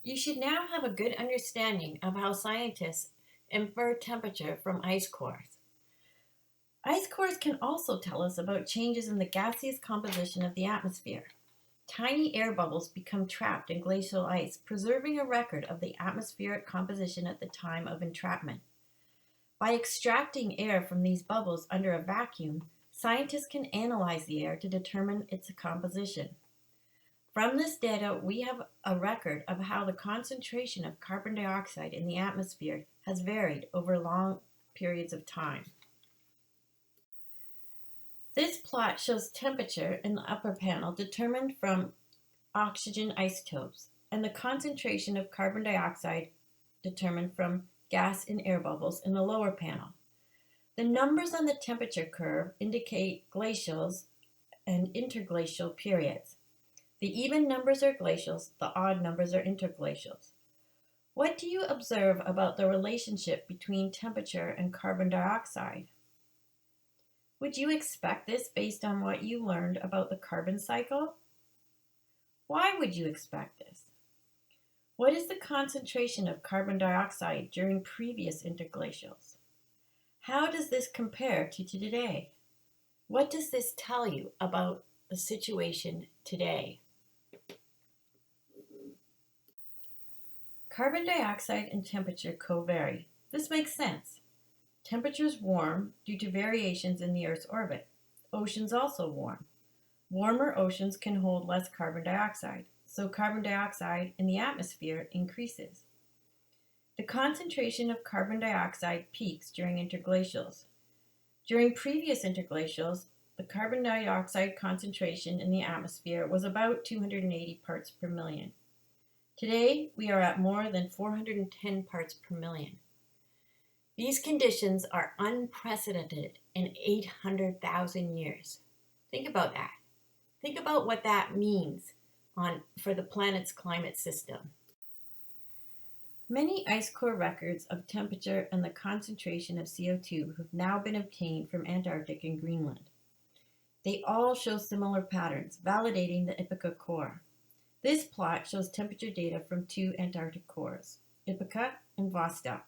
You should now have a good understanding of how scientists infer temperature from ice cores. Ice cores can also tell us about changes in the gaseous composition of the atmosphere. Tiny air bubbles become trapped in glacial ice, preserving a record of the atmospheric composition at the time of entrapment. By extracting air from these bubbles under a vacuum, scientists can analyze the air to determine its composition. From this data, we have a record of how the concentration of carbon dioxide in the atmosphere has varied over long periods of time. This plot shows temperature in the upper panel determined from oxygen isotopes and the concentration of carbon dioxide determined from gas in air bubbles in the lower panel. The numbers on the temperature curve indicate glacials and interglacial periods. The even numbers are glacials, the odd numbers are interglacials. What do you observe about the relationship between temperature and carbon dioxide? Would you expect this based on what you learned about the carbon cycle? Why would you expect this? What is the concentration of carbon dioxide during previous interglacials? How does this compare to today? What does this tell you about the situation today? Carbon dioxide and temperature co-vary. This makes sense. Temperatures warm due to variations in the Earth's orbit. Oceans also warm. Warmer oceans can hold less carbon dioxide, so carbon dioxide in the atmosphere increases. The concentration of carbon dioxide peaks during interglacials. During previous interglacials, the carbon dioxide concentration in the atmosphere was about 280 parts per million. Today, we are at more than 410 parts per million. These conditions are unprecedented in 800,000 years. Think about that. Think about what that means for the planet's climate system. Many ice core records of temperature and the concentration of CO2 have now been obtained from Antarctic and Greenland. They all show similar patterns, validating the Ithaca core. This plot shows temperature data from two Antarctic cores, Ithaca and Vostok.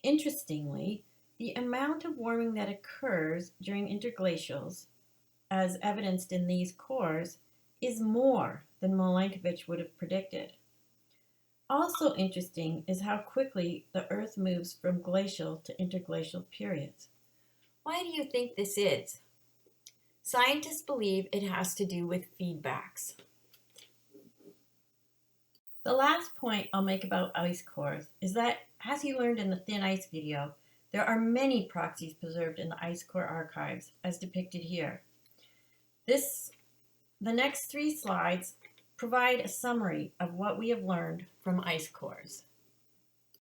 Interestingly, the amount of warming that occurs during interglacials, as evidenced in these cores, is more than Milankovitch would have predicted. Also interesting is how quickly the Earth moves from glacial to interglacial periods. Why do you think this is? Scientists believe it has to do with feedbacks. The last point I'll make about ice cores is that, as you learned in the thin ice video, there are many proxies preserved in the ice core archives, as depicted here. The next 3 slides provide a summary of what we have learned from ice cores.